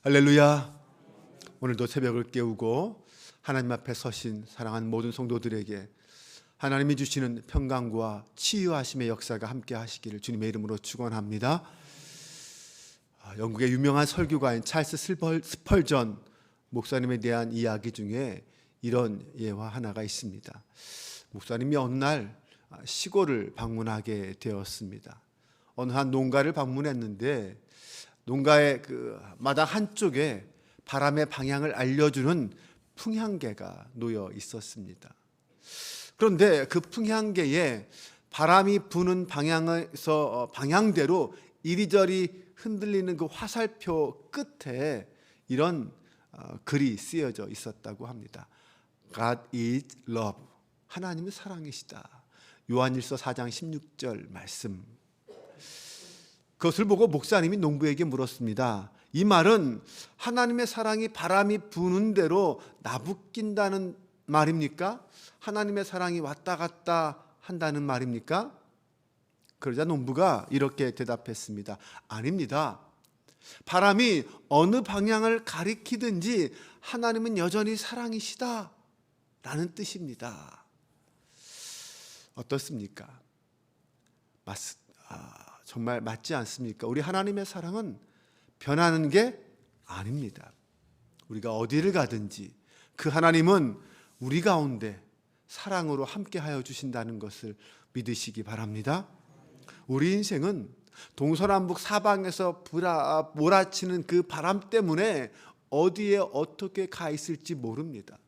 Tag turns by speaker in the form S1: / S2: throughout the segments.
S1: 할렐루야. 오늘도 새벽을 깨우고 하나님 앞에 서신 사랑하는 모든 성도들에게 하나님이 주시는 평강과 치유하심의 역사가 함께 하시기를 주님의 이름으로 축원합니다. 영국의 유명한 설교가인 찰스 스펄전 목사님에 대한 이야기 중에 이런 예화 하나가 있습니다. 목사님이 어느 날 시골을 방문하게 되었습니다. 어느 한 농가를 방문했는데 농가의 그 마당 한쪽에 바람의 방향을 알려주는 풍향계가 놓여 있었습니다. 그런데 그 풍향계에 바람이 부는 방향에서 방향대로 이리저리 흔들리는 그 화살표 끝에 이런 글이 쓰여져 있었다고 합니다. God is love. 하나님은 사랑이시다. 요한일서 4장 16절 말씀. 그것을 보고 목사님이 농부에게 물었습니다. 이 말은 하나님의 사랑이 바람이 부는 대로 나부낀다는 말입니까? 하나님의 사랑이 왔다 갔다 한다는 말입니까? 그러자 농부가 이렇게 대답했습니다. 아닙니다. 바람이 어느 방향을 가리키든지 하나님은 여전히 사랑이시다 라는 뜻입니다. 어떻습니까? 정말 맞지 않습니까? 우리 하나님의 사랑은 변하는 게 아닙니다. 우리가 어디를 가든지 그 하나님은 우리 가운데 사랑으로 함께하여 주신다는 것을 믿으시기 바랍니다. 우리 인생은 동서남북 사방에서 몰아치는 그 바람 때문에 어디에 어떻게 가 있을지 모릅니다.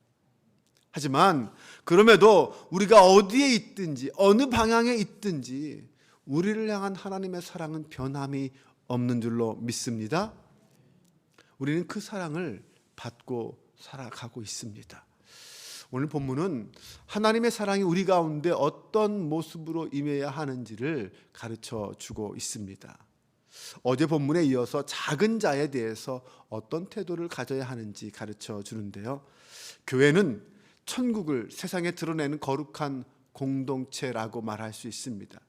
S1: 하지만 그럼에도 우리가 어디에 있든지 어느 방향에 있든지 우리를 향한 하나님의 사랑은 변함이 없는 줄로 믿습니다. 우리는 그 사랑을 받고 살아가고 있습니다. 오늘 본문은 하나님의 사랑이 우리 가운데 어떤 모습으로 임해야 하는지를 가르쳐 주고 있습니다. 어제 본문에 이어서 작은 자에 대해서 어떤 태도를 가져야 하는지 가르쳐 주는데요. 교회는 천국을 세상에 드러내는 거룩한 공동체라고 말할 수 있습니다.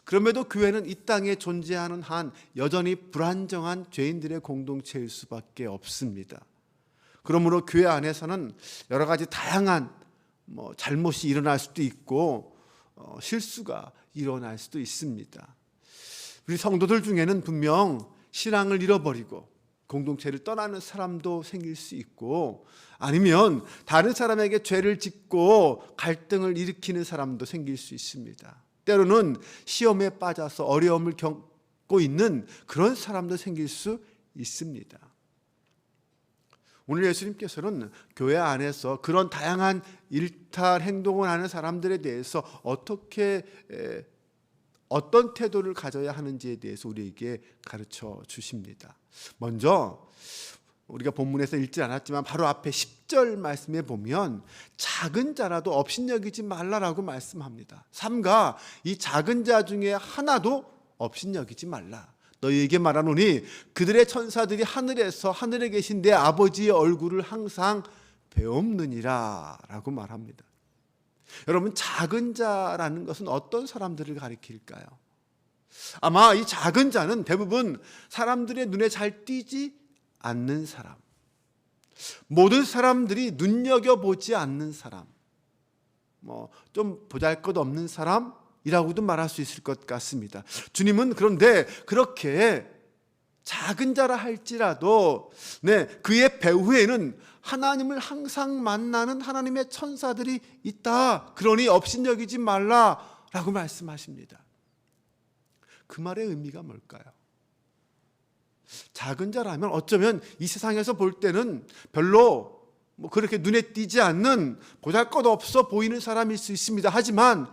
S1: 그럼에도 교회는 이 땅에 존재하는 한 여전히 불안정한 죄인들의 공동체일 수밖에 없습니다. 그러므로 교회 안에서는 여러 가지 다양한 잘못이 일어날 수도 있고 실수가 일어날 수도 있습니다. 우리 성도들 중에는 분명 신앙을 잃어버리고 공동체를 떠나는 사람도 생길 수 있고 아니면 다른 사람에게 죄를 짓고 갈등을 일으키는 사람도 생길 수 있습니다. 때로는 시험에 빠져서 어려움을 겪고 있는 그런 사람도 생길 수 있습니다. 오늘 예수님께서는 교회 안에서 그런 다양한 일탈 행동을 하는 사람들에 대해서 어떤 태도를 가져야 하는지에 대해서 우리에게 가르쳐 주십니다. 먼저 우리가 본문에서 읽지 않았지만 바로 앞에 10절 말씀에 보면 작은 자라도 업신여기지 말라라고 말씀합니다. 삼가 이 작은 자 중에 하나도 업신여기지 말라. 너희에게 말하노니 그들의 천사들이 하늘에 계신 내 아버지의 얼굴을 항상 배옵느니라 라고 말합니다. 여러분, 작은 자라는 것은 어떤 사람들을 가리킬까요? 아마 이 작은 자는 대부분 사람들의 눈에 잘 띄지 않는 사람, 모든 사람들이 눈여겨보지 않는 사람, 좀 보잘것없는 사람이라고도 말할 수 있을 것 같습니다. 주님은 그런데 그렇게 작은 자라 할지라도 그의 배후에는 하나님을 항상 만나는 하나님의 천사들이 있다. 그러니 업신여기지 말라라고 말씀하십니다. 그 말의 의미가 뭘까요? 작은 자라면 어쩌면 이 세상에서 볼 때는 별로 그렇게 눈에 띄지 않는 보잘것없어 보이는 사람일 수 있습니다. 하지만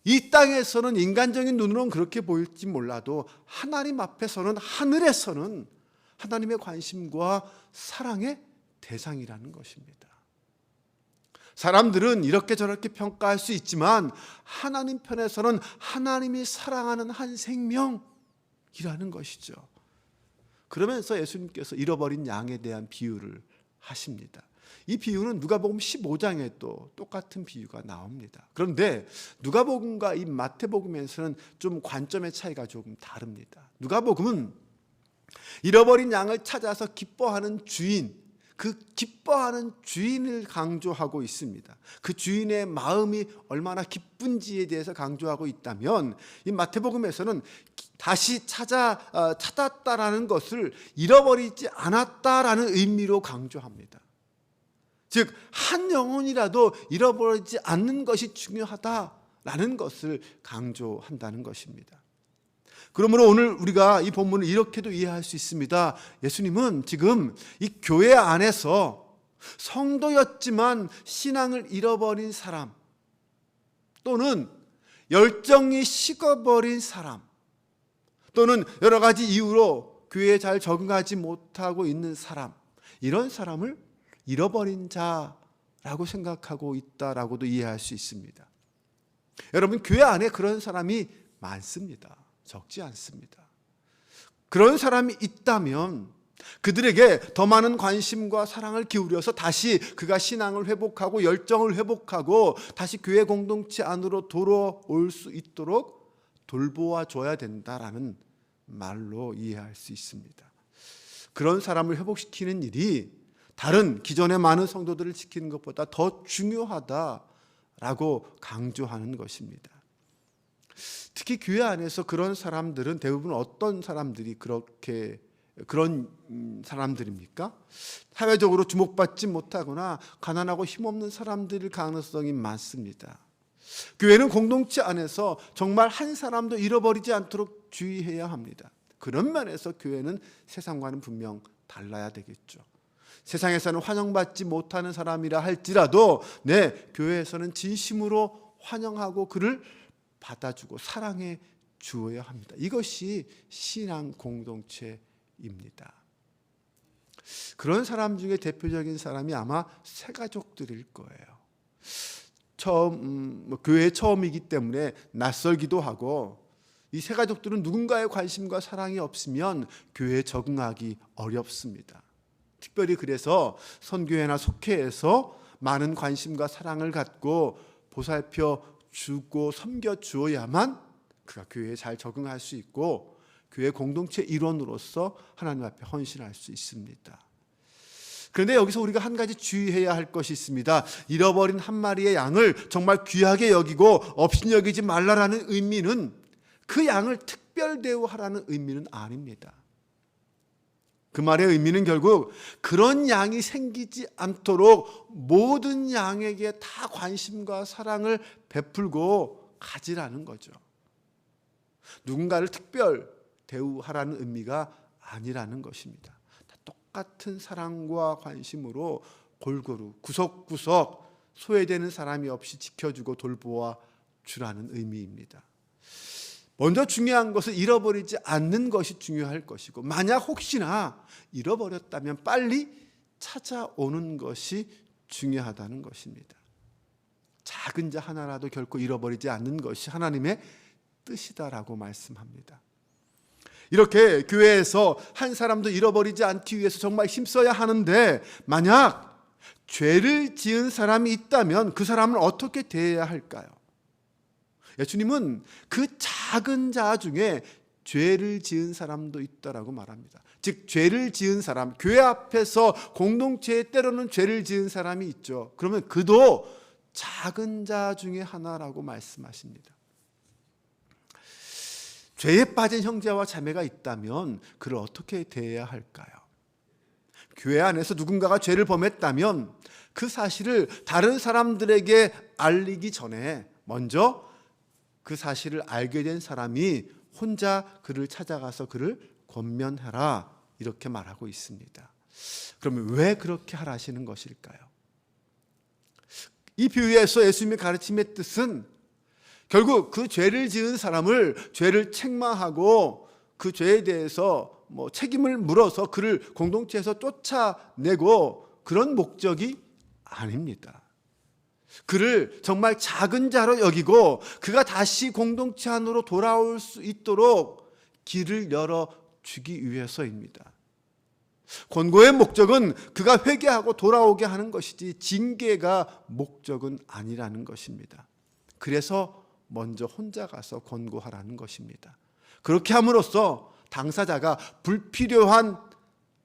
S1: 이 땅에서는 인간적인 눈으로는 그렇게 보일지 몰라도 하나님 앞에서는 하늘에서는 하나님의 관심과 사랑의 대상이라는 것입니다. 사람들은 이렇게 저렇게 평가할 수 있지만 하나님 편에서는 하나님이 사랑하는 한 생명이라는 것이죠. 그러면서 예수님께서 잃어버린 양에 대한 비유를 하십니다. 이 비유는 누가복음 15장에 또 똑같은 비유가 나옵니다. 그런데 누가복음과 이 마태복음에서는 좀 관점의 차이가 조금 다릅니다. 누가복음은 잃어버린 양을 찾아서 기뻐하는 주인, 그 기뻐하는 주인을 강조하고 있습니다. 그 주인의 마음이 얼마나 기쁜지에 대해서 강조하고 있다면, 이 마태복음에서는 다시 찾았다라는 것을 잃어버리지 않았다라는 의미로 강조합니다. 즉, 한 영혼이라도 잃어버리지 않는 것이 중요하다라는 것을 강조한다는 것입니다. 그러므로 오늘 우리가 이 본문을 이렇게도 이해할 수 있습니다. 예수님은 지금 이 교회 안에서 성도였지만 신앙을 잃어버린 사람, 또는 열정이 식어버린 사람, 또는 여러 가지 이유로 교회에 잘 적응하지 못하고 있는 사람, 이런 사람을 잃어버린 자라고 생각하고 있다라고도 이해할 수 있습니다. 여러분, 교회 안에 그런 사람이 많습니다. 적지 않습니다. 그런 사람이 있다면 그들에게 더 많은 관심과 사랑을 기울여서 다시 그가 신앙을 회복하고 열정을 회복하고 다시 교회 공동체 안으로 돌아올 수 있도록 돌보아 줘야 된다라는 말로 이해할 수 있습니다. 그런 사람을 회복시키는 일이 다른 기존의 많은 성도들을 지키는 것보다 더 중요하다라고 강조하는 것입니다. 특히 교회 안에서 그런 사람들은 대부분 어떤 사람들이 그런 사람들입니까? 사회적으로 주목받지 못하거나 가난하고 힘없는 사람들일 가능성이 많습니다. 교회는 공동체 안에서 정말 한 사람도 잃어버리지 않도록 주의해야 합니다. 그런 면에서 교회는 세상과는 분명 달라야 되겠죠. 세상에서는 환영받지 못하는 사람이라 할지라도 교회에서는 진심으로 환영하고 그를 받아주고 사랑해 주어야 합니다. 이것이 신앙 공동체입니다. 그런 사람 중에 대표적인 사람이 아마 새가족들일 거예요. 교회 처음이기 때문에 낯설기도 하고, 이 새가족들은 누군가의 관심과 사랑이 없으면 교회에 적응하기 어렵습니다. 특별히 그래서 선교회나 속회에서 많은 관심과 사랑을 갖고 보살펴 주고 섬겨 주어야만 그가 교회에 잘 적응할 수 있고 교회 공동체 일원으로서 하나님 앞에 헌신할 수 있습니다. 그런데 여기서 우리가 한 가지 주의해야 할 것이 있습니다. 잃어버린 한 마리의 양을 정말 귀하게 여기고 업신여기지 말라라는 의미는 그 양을 특별 대우하라는 의미는 아닙니다. 그 말의 의미는 결국 그런 양이 생기지 않도록 모든 양에게 다 관심과 사랑을 베풀고 가지라는 거죠. 누군가를 특별 대우하라는 의미가 아니라는 것입니다. 다 똑같은 사랑과 관심으로 골고루 구석구석 소외되는 사람이 없이 지켜주고 돌보아 주라는 의미입니다. 먼저 중요한 것은 잃어버리지 않는 것이 중요할 것이고, 만약 혹시나 잃어버렸다면 빨리 찾아오는 것이 중요하다는 것입니다. 작은 자 하나라도 결코 잃어버리지 않는 것이 하나님의 뜻이다라고 말씀합니다. 이렇게 교회에서 한 사람도 잃어버리지 않기 위해서 정말 힘써야 하는데, 만약 죄를 지은 사람이 있다면 그 사람을 어떻게 대해야 할까요? 예수님은 그 작은 자 중에 죄를 지은 사람도 있다라고 말합니다. 즉, 죄를 지은 사람, 교회 앞에서 공동체에 때로는 죄를 지은 사람이 있죠. 그러면 그도 작은 자 중에 하나라고 말씀하십니다. 죄에 빠진 형제와 자매가 있다면 그를 어떻게 대해야 할까요? 교회 안에서 누군가가 죄를 범했다면 그 사실을 다른 사람들에게 알리기 전에 먼저 그 사실을 알게 된 사람이 혼자 그를 찾아가서 그를 권면하라, 이렇게 말하고 있습니다. 그러면 왜 그렇게 하라시는 것일까요? 이 비유에서 예수님의 가르침의 뜻은 결국 그 죄를 지은 사람을 죄를 책망하고 그 죄에 대해서 책임을 물어서 그를 공동체에서 쫓아내고 그런 목적이 아닙니다. 그를 정말 작은 자로 여기고 그가 다시 공동체 안으로 돌아올 수 있도록 길을 열어주기 위해서입니다. 권고의 목적은 그가 회개하고 돌아오게 하는 것이지 징계가 목적은 아니라는 것입니다. 그래서 먼저 혼자 가서 권고하라는 것입니다. 그렇게 함으로써 당사자가 불필요한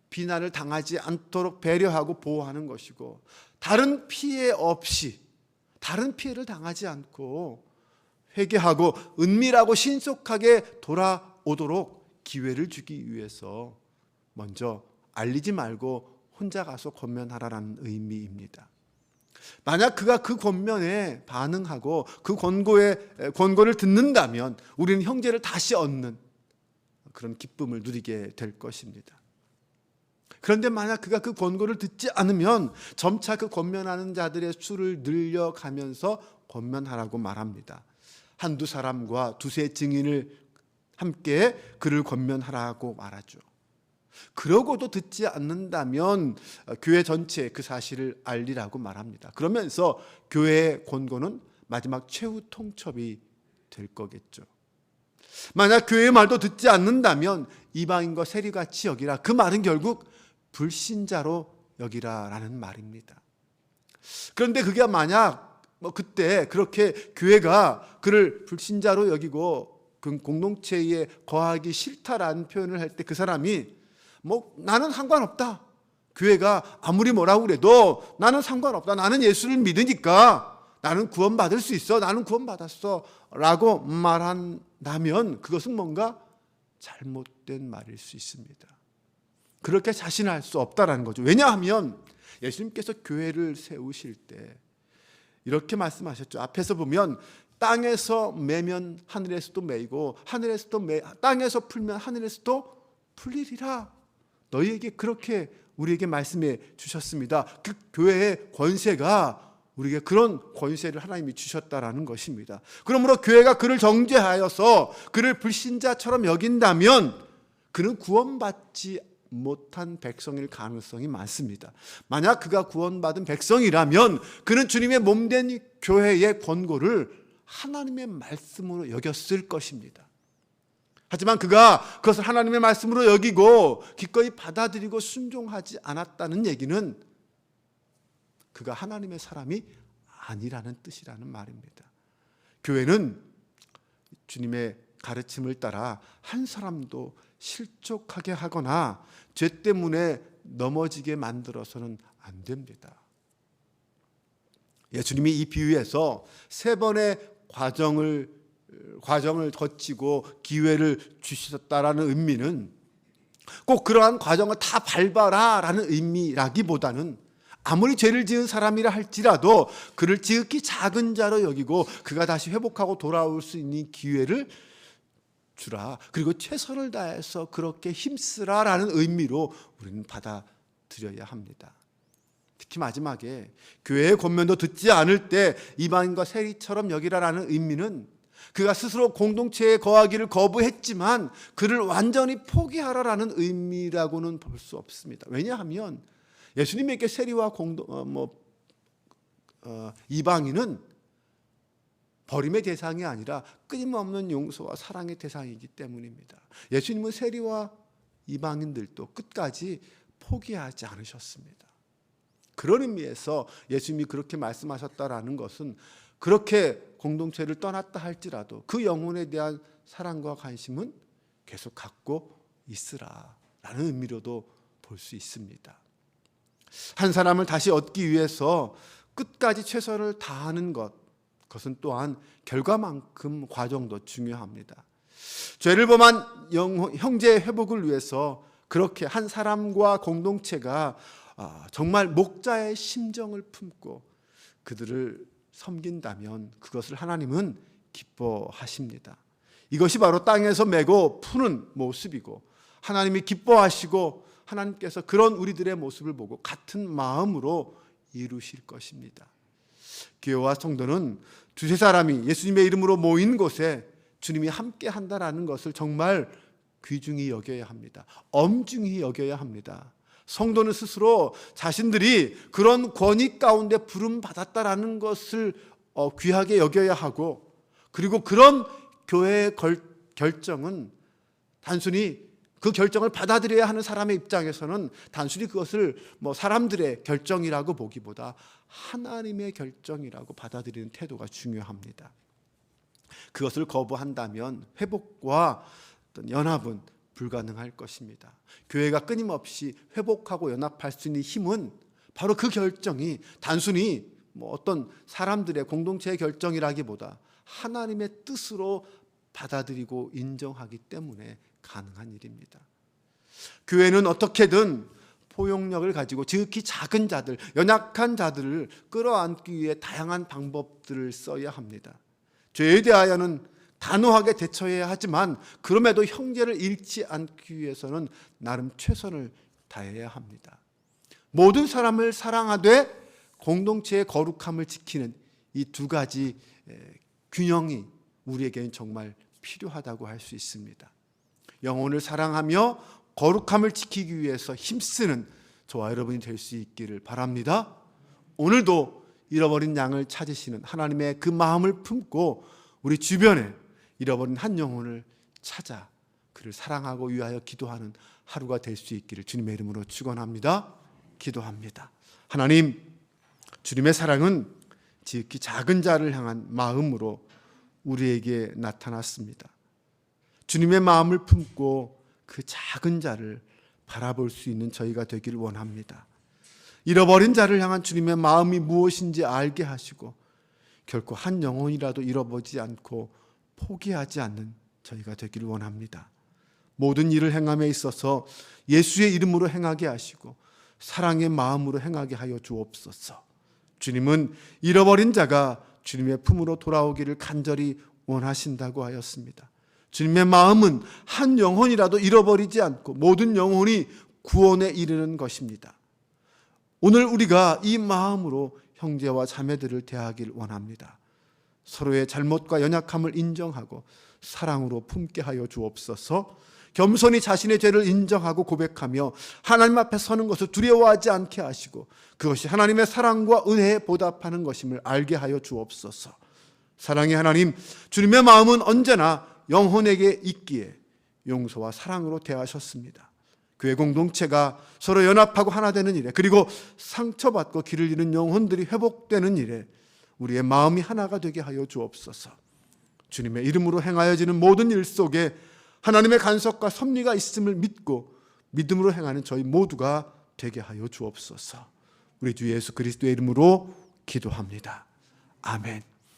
S1: 비난을 당하지 않도록 배려하고 보호하는 것이고, 다른 피해 없이, 다른 피해를 당하지 않고 회개하고 은밀하고 신속하게 돌아오도록 기회를 주기 위해서 먼저 알리지 말고 혼자 가서 권면하라는 의미입니다. 만약 그가 그 권면에 반응하고 그 권고를 듣는다면 우리는 형제를 다시 얻는 그런 기쁨을 누리게 될 것입니다. 그런데 만약 그가 그 권고를 듣지 않으면 점차 그 권면하는 자들의 수를 늘려가면서 권면하라고 말합니다. 한두 사람과 두세 증인을 함께 그를 권면하라고 말하죠. 그러고도 듣지 않는다면 교회 전체에 그 사실을 알리라고 말합니다. 그러면서 교회의 권고는 마지막 최후 통첩이 될 거겠죠. 만약 교회의 말도 듣지 않는다면 이방인과 세리같이 여기라. 그 말은 결국 불신자로 여기라라는 말입니다. 그런데 그게 만약 그때 그렇게 교회가 그를 불신자로 여기고 그 공동체에 거하기 싫다라는 표현을 할 때 그 사람이 나는 상관없다, 교회가 아무리 뭐라고 그래도 나는 상관없다, 나는 예수를 믿으니까 나는 구원받을 수 있어, 나는 구원받았어 라고 말한다면 그것은 뭔가 잘못된 말일 수 있습니다. 그렇게 자신할 수 없다라는 거죠. 왜냐하면 예수님께서 교회를 세우실 때 이렇게 말씀하셨죠. 앞에서 보면 땅에서 매면 하늘에서도 매이고 땅에서 풀면 하늘에서도 풀리리라. 너희에게 그렇게 우리에게 말씀해 주셨습니다. 그 교회의 권세가 우리에게 그런 권세를 하나님이 주셨다라는 것입니다. 그러므로 교회가 그를 정죄하여서 그를 불신자처럼 여긴다면 그는 구원받지 못한 백성일 가능성이 많습니다. 만약 그가 구원받은 백성이라면 그는 주님의 몸된 교회의 권고를 하나님의 말씀으로 여겼을 것입니다. 하지만 그가 그것을 하나님의 말씀으로 여기고 기꺼이 받아들이고 순종하지 않았다는 얘기는 그가 하나님의 사람이 아니라는 뜻이라는 말입니다. 교회는 주님의 가르침을 따라 한 사람도 실족하게 하거나 죄 때문에 넘어지게 만들어서는 안 됩니다. 예수님이 이 비유에서 3번의 과정을 거치고 기회를 주셨다라는 의미는 꼭 그러한 과정을 다 밟아라라는 의미라기보다는 아무리 죄를 지은 사람이라 할지라도 그를 지극히 작은 자로 여기고 그가 다시 회복하고 돌아올 수 있는 기회를 주라. 그리고 최선을 다해서 그렇게 힘쓰라라는 의미로 우리는 받아들여야 합니다. 특히 마지막에 교회의 권면도 듣지 않을 때 이방인과 세리처럼 여기라라는 의미는 그가 스스로 공동체에 거하기를 거부했지만 그를 완전히 포기하라라는 의미라고는 볼 수 없습니다. 왜냐하면 예수님에게 세리와 이방인은 버림의 대상이 아니라 끊임없는 용서와 사랑의 대상이기 때문입니다. 예수님은 세리와 이방인들도 끝까지 포기하지 않으셨습니다. 그런 의미에서 예수님이 그렇게 말씀하셨다라는 것은 그렇게 공동체를 떠났다 할지라도 그 영혼에 대한 사랑과 관심은 계속 갖고 있으라라는 의미로도 볼 수 있습니다. 한 사람을 다시 얻기 위해서 끝까지 최선을 다하는 그것은 또한 결과만큼 과정도 중요합니다. 죄를 범한 형제의 회복을 위해서 그렇게 한 사람과 공동체가 정말 목자의 심정을 품고 그들을 섬긴다면 그것을 하나님은 기뻐하십니다. 이것이 바로 땅에서 메고 푸는 모습이고 하나님이 기뻐하시고 하나님께서 그런 우리들의 모습을 보고 같은 마음으로 이루실 것입니다. 교회와 성도는 두세 사람이 예수님의 이름으로 모인 곳에 주님이 함께 한다라는 것을 정말 귀중히 여겨야 합니다. 엄중히 여겨야 합니다. 성도는 스스로 자신들이 그런 권위 가운데 부름받았다라는 것을 귀하게 여겨야 하고, 그리고 그런 교회의 결정은 단순히 그 결정을 받아들여야 하는 사람의 입장에서는 단순히 그것을 사람들의 결정이라고 보기보다 하나님의 결정이라고 받아들이는 태도가 중요합니다. 그것을 거부한다면 회복과 어떤 연합은 불가능할 것입니다. 교회가 끊임없이 회복하고 연합할 수 있는 힘은 바로 그 결정이 단순히 어떤 사람들의 공동체의 결정이라기보다 하나님의 뜻으로 받아들이고 인정하기 때문에 가능한 일입니다. 교회는 어떻게든 포용력을 가지고 지극히 작은 자들, 연약한 자들을 끌어안기 위해 다양한 방법들을 써야 합니다. 죄에 대하여는 단호하게 대처해야 하지만 그럼에도 형제를 잃지 않기 위해서는 나름 최선을 다해야 합니다. 모든 사람을 사랑하되 공동체의 거룩함을 지키는 이 두 가지 균형이 우리에게는 정말 필요하다고 할 수 있습니다. 영혼을 사랑하며 거룩함을 지키기 위해서 힘쓰는 저와 여러분이 될 수 있기를 바랍니다. 오늘도 잃어버린 양을 찾으시는 하나님의 그 마음을 품고 우리 주변에 잃어버린 한 영혼을 찾아 그를 사랑하고 위하여 기도하는 하루가 될 수 있기를 주님의 이름으로 축원합니다. 기도합니다. 하나님, 주님의 사랑은 지극히 작은 자를 향한 마음으로 우리에게 나타났습니다. 주님의 마음을 품고 그 작은 자를 바라볼 수 있는 저희가 되기를 원합니다. 잃어버린 자를 향한 주님의 마음이 무엇인지 알게 하시고 결코 한 영혼이라도 잃어버리지 않고 포기하지 않는 저희가 되기를 원합니다. 모든 일을 행함에 있어서 예수의 이름으로 행하게 하시고 사랑의 마음으로 행하게 하여 주옵소서. 주님은 잃어버린 자가 주님의 품으로 돌아오기를 간절히 원하신다고 하였습니다. 주님의 마음은 한 영혼이라도 잃어버리지 않고 모든 영혼이 구원에 이르는 것입니다. 오늘 우리가 이 마음으로 형제와 자매들을 대하길 원합니다. 서로의 잘못과 연약함을 인정하고 사랑으로 품게 하여 주옵소서. 겸손히 자신의 죄를 인정하고 고백하며 하나님 앞에 서는 것을 두려워하지 않게 하시고 그것이 하나님의 사랑과 은혜에 보답하는 것임을 알게 하여 주옵소서. 사랑의 하나님, 주님의 마음은 언제나 영혼에게 있기에 용서와 사랑으로 대하셨습니다. 교회 공동체가 서로 연합하고 하나 되는 일에, 그리고 상처받고 길을 잃은 영혼들이 회복되는 일에 우리의 마음이 하나가 되게 하여 주옵소서. 주님의 이름으로 행하여지는 모든 일 속에 하나님의 간섭과 섭리가 있음을 믿고 믿음으로 행하는 저희 모두가 되게 하여 주옵소서. 우리 주 예수 그리스도의 이름으로 기도합니다. 아멘.